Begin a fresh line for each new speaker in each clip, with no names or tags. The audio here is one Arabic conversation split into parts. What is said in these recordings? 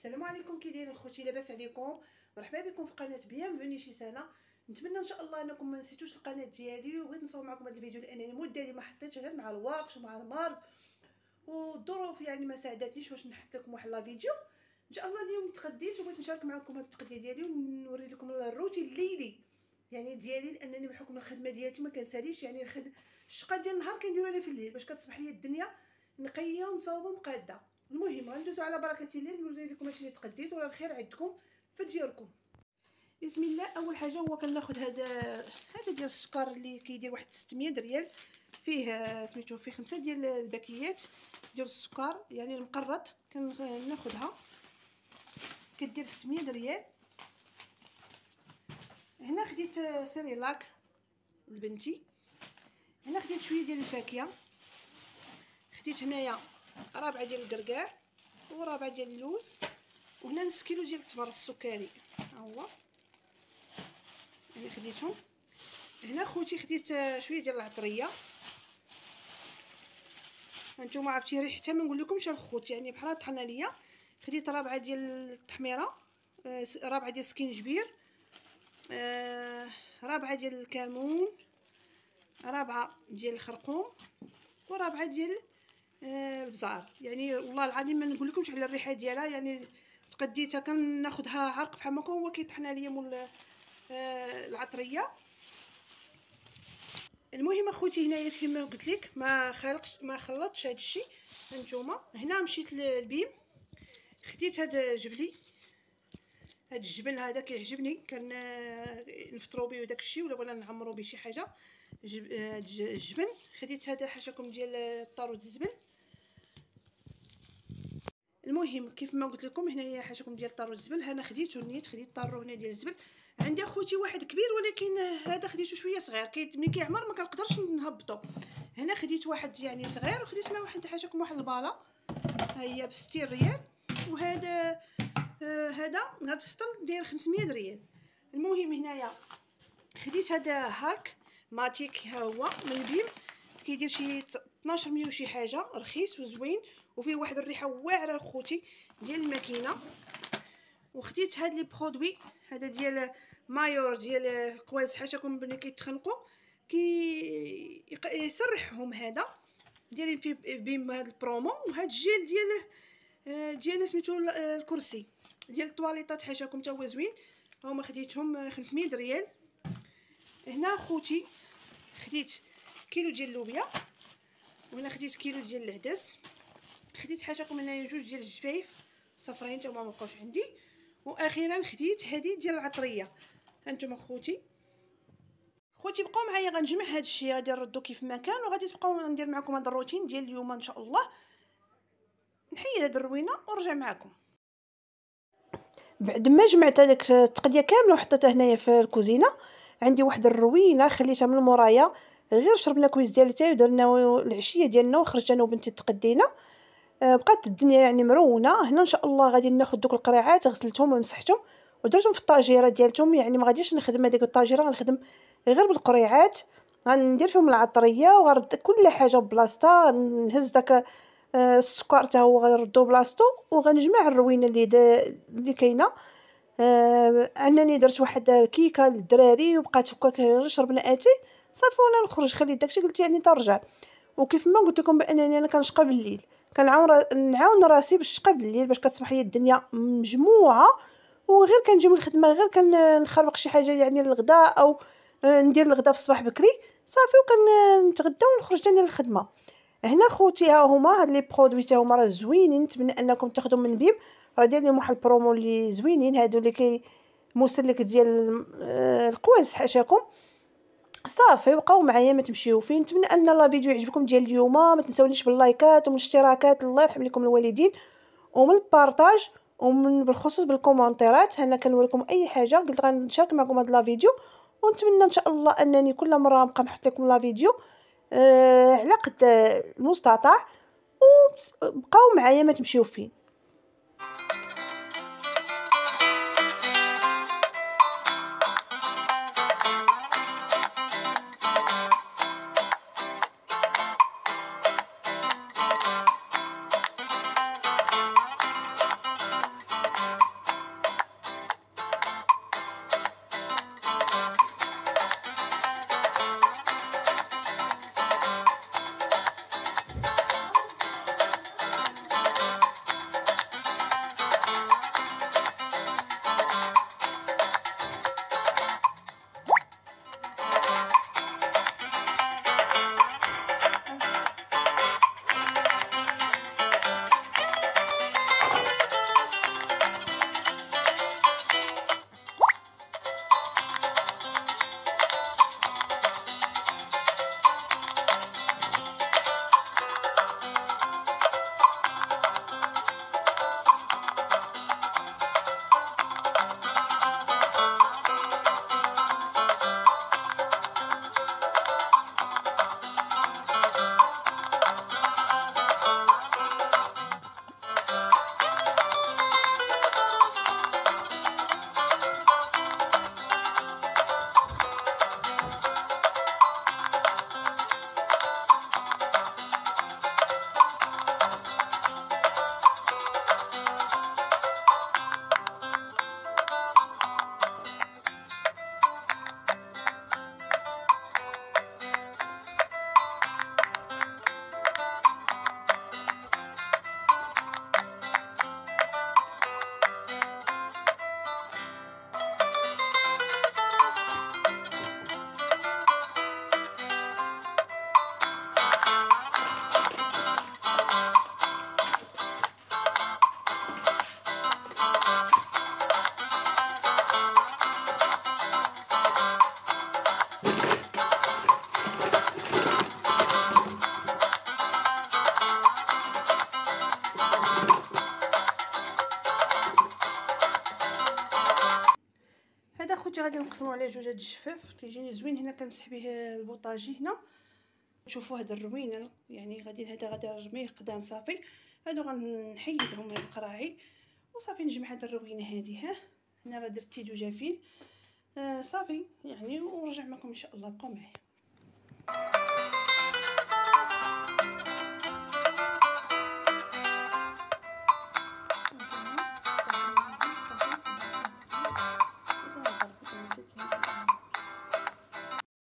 السلام عليكم، كي دايرين خوتي؟ لاباس عليكم؟ مرحبا بكم في قناه بيانفوني شي سنه. نتمنى ان شاء الله انكم ما نسيتوش القناه ديالي، وبغيت نصور معكم هذا الفيديو لانني مده اللي ما حطيتش غير مع الوقت ومع المرض والظروف، يعني ما ساعدتنيش باش نحط لكم واحد لا فيديو. ان شاء الله اليوم تغديت وبغيت نشارك معكم هذه التغديه ديالي ونوري لكم الروتين الليلي يعني ديالي، لانني بحكم الخدمه ديالتي ما كنساليش يعني الشقه ديال النهار كنديروا لها في الليل باش كتصبح لي الدنيا نقيه ومصاوبه ومقاده. المهم غندوزو على بركه الله نوري لكم اش اللي تغديت ولا الخير عندكم في ديالكم. بسم الله. اول حاجه هو كناخذ هذا ديال السكر اللي كيدير واحد 600 ريال، فيه سميتو فيه 5 ديال الباكيات ديال السكر يعني المقرط، كناخذها كدير 600 ريال. هنا خديت سيريلاك لبنتي، هنا خديت شويه ديال الفاكهه، خديت هنايا رابعه ديال الكركاع ورابعه ديال اللوز، وهنا نص كيلو ديال التمر السكري ها هو اللي خديتهم. هنا خوتي خديت شويه ديال العطريه، هانتوما عرفتي ريحتها ما نقول لكمش الخوت، يعني بحال طحنا ليا. خديت رابعه ديال التحميره، رابعه ديال السكينجبير، رابعه ديال الكمون، رابعه ديال الخرقوم، ورابعه ديال البزار. يعني والله العظيم ما نقول لكمش على الريحه ديالها، يعني تقديتها كناخذها عرق بحال ما كون هو كيطحنا ليا مول العطريه. المهم اخوتي هنايا كما قلت لك ما خلطتش هذا الشيء. هانتوما هنا مشيت للبيم، خديت هذا جبلي، هذا الجبل هذا كيعجبني، كان نفطروا به وداك الشيء ولا بغينا نعمروا به شي حاجه. الجبن خديت هذا حاشاكم ديال الطارو الزبل. المهم كيف ما قلت لكم هنايا حاشاكم ديال طارو الزبل، انا خديته نيت، خديت طارو هنا ديال الزبل. عندي اخوتي واحد كبير ولكن هذا خديته شويه صغير، ملي كيعمر ما كنقدرش نهبطو. هنا خديت واحد يعني صغير، وخديت مع واحد حاشاكم واحد الباله ها هي ب 60 ريال، وهذا هذا السطل داير 500 ريال. المهم هنايا خديت هذا هاك ماتيك ها هو من بيم، كيدير شي 1200 وشي حاجه، رخيص وزوين وفيه واحد الريحه واعره اخوتي ديال الماكينه. وخديت هاد لي برودوي، هذا ديال مايور ديال القواس حاشاكم ملي كيتخنقوا يسرحهم، هذا دايرين فيه بيم هاد البرومو. وهاد الجيل ديال سميتو الكرسي ديال الطواليطات حاشاكم تا هو زوين، هما خديتهم 500 ريال. هنا خوتي خديت كيلو ديال اللوبيا، وهنا خديت كيلو ديال العدس، خديت حاشاكم هنايا جوج ديال الجفايف صفرين تا هما مابقاوش عندي، واخيرا خديت هذه ديال العطريه. هانتوما خوتي بقاو معايا، غنجمع هذا الشيء غادي نردو كيف ما كان، وغادي تبقاو ندير معكم هذا الروتين ديال اليوم ان شاء الله. نحيد هذه الروينه ونرجع معكم بعد ما جمعت هذيك التقديه كامله وحطيتها هنايا في الكوزينه. عندي واحد الروينه خليتها من مورايا، غير شربنا كويس ديال التاي ودرنا العشيه ديالنا وخرجت انا وبنتي تقدينا. بقات الدنيا يعني مرونه. هنا ان شاء الله غادي ناخذ دوك القريعات غسلتهم ومسحتهم ودرتهم في الطاجيره ديالتهم، يعني ما غاديش نخدم هذيك الطاجيره، غنخدم غير بالقريعات، غندير فيهم العطريه وغرد كل حاجه بلاصتها، نهز داك السكر حتى هو غنردو بلاصتو، وغنجمع الروينه اللي كاينه. انني درت واحد الكيكه للدراري وبقات هكاك، شربنا اتاي صافي وانا نخرج خليت داكشي قلت يعني ترجع. وكيف ما قلت لكم بانني انا كنشقى بالليل، نعاون راسي باش نشقى بالليل باش كتصبح لي الدنيا مجموعه، وغير كنجي من الخدمه غير كنخربق شي حاجه يعني للغداء، او ندير الغداء في الصباح بكري صافي وكنتغدى ونخرج ثاني للخدمه. هنا خوتي ها هما هاد لي برودوي تا هما راه زوينين، نتمنى انكم تاخذوا من بيم، راه داير لهم واحد البرومو اللي زوينين، هادو اللي مسلك ديال القواس حاشاكم. صافي بقاو معايا ما تمشيو فين. نتمنى ان لا فيديو يعجبكم ديال اليوم، ما تنساونيش باللايكات ومن الاشتراكات، الله يرحم لكم الوالدين، ومن البارطاج، ومن بالخصوص بالكومونتيرات. هنا كنوريكم اي حاجه قلت غنشارك معكم هاد لا فيديو، ونتمنى ان شاء الله انني كل مره نبقى نحط لكم لا فيديو على قد المستطاع، وبقاو معايا ما تمشيو فين. خوتي غادي نقسمو على جوج هاد الجفاف، كيجيني زوين. هنا كنمسح به البوطاجي. هنا شوفوا هاد الروينه، يعني هذا غادي نرميه قدام صافي. هادو غنحيدهم هاد القراعي وصافي نجمع هاد الروينه هادي. ها هنا راه درت تيدو جافين صافي يعني، ونرجع معكم ان شاء الله. بقاو معايا.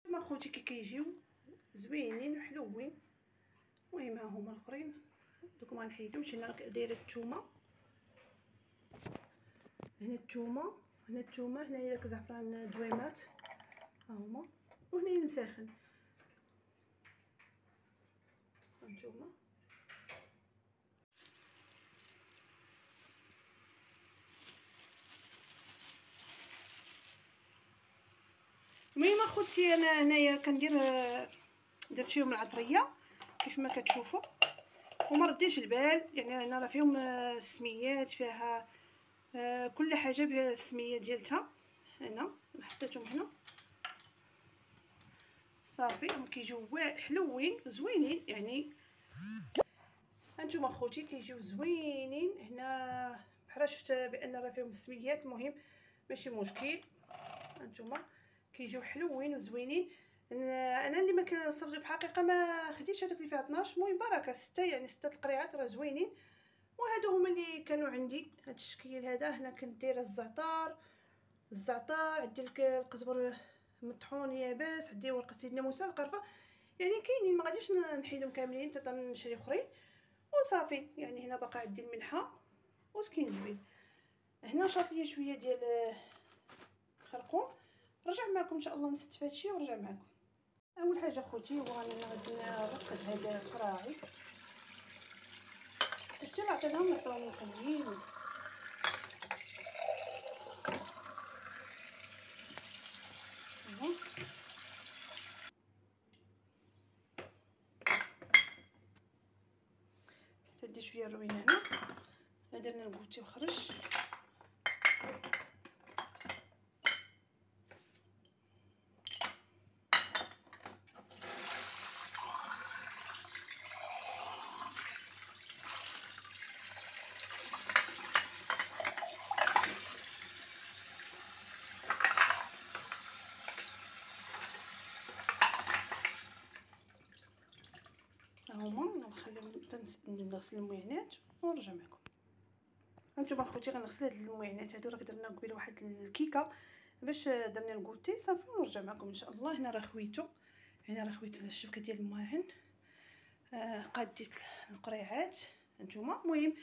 ما خوتي كيجيو زوينين وحلوين. المهم ها هما الاخرين دوك ما نحيدوش. هنا دايره الثومه، هنا الثومه، هنا الثومه، هنايا داك زعفران دويمات ها هما، وهنايا المساخن هانتوما. المهم اخوتي انا هنايا كندير درت فيهم العطريه كيف ما كتشوفوا، وما رديش البال. يعني انا راه فيهم السميات، فيها كل حاجه بها السميه ديالتها. هنا حطيتهم هنا صافي، هم كيجيو حلوين زوينين يعني. هانتوما اخوتي كيجيو زوينين. هنا بحال شفت بان راه فيهم السميات، المهم ماشي مشكل. هانتوما كيجيو حلوين وزوينين. انا اللي ما كنصبت بحقيقه ما خديتش هذوك اللي فيها 12، المهم بركه 6 يعني 6 القريعات راه زوينين. وهادو هما اللي كانوا عندي. هاد الشكل هذا هنا كندير الزعتر، عندي القزبر مطحون يابس، عندي ورقه سيدنا موسى، القرفه، يعني كاينين ما غاديش نحيدهم كاملين حتى نشري اخرين وصافي. يعني هنا باقا عندي الملحه وسكينجبير. هنا شاط ليا شويه ديال الخرقوم. رجع معكم ان شاء الله نستف هادشي ونرجع معكم. اول حاجه خوتي هو غادي نرقد هذا القراعي. شتي اللي عطيناهم نعطيوهم قليل. تدي شويه الروينه هنا درنا الكوتي وخرج. هما نخليهم نغسل المعينات ونرجع معكم. هانتوما اخوتي غنغسل هاد المعينات هادو، راه درنا قبيله واحد الكيكه باش درنا الكوتي صافي ونرجع معكم ان شاء الله. هنا راه خويتو، هنا راه خويت الشبكه ديال الماعن. قاديت القريعات هانتوما. المهم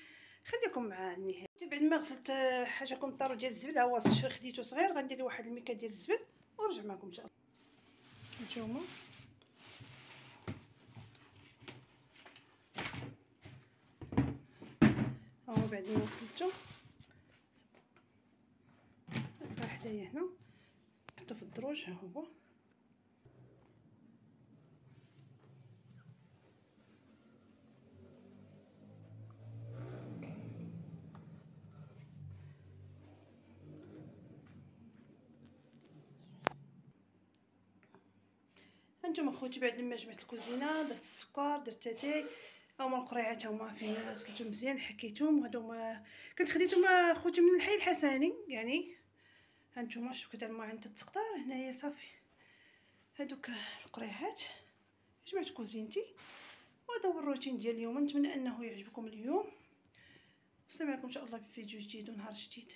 خليكم مع النهايه. بعد ما غسلت حاجه طارو ديال الزبل، ها هو خديته صغير، غندير واحد الميكه ديال الزبل ونرجع معكم ان شاء الله. هانتوما هو بعد ما غسلته حدايا هنا حطو في الدروج. ها هو هانتوما اخوتي. بعد لما جمعت الكوزينه درت السكر، درت اتاي، هما القريعات هما فين غسلتهم مزيان حكيتهم. وهادو هما كنت خديتهم اخوتي من الحي الحسني يعني. هانتوما شوفوا تاع الماعن تتقطر هنايا صافي. هادوك القريعات جمعت كوزينتي، وهذا هو الروتين ديال اليوم. نتمنى انه يعجبكم اليوم. والسلام عليكم ان شاء الله بفيديو جديد ونهار جديد.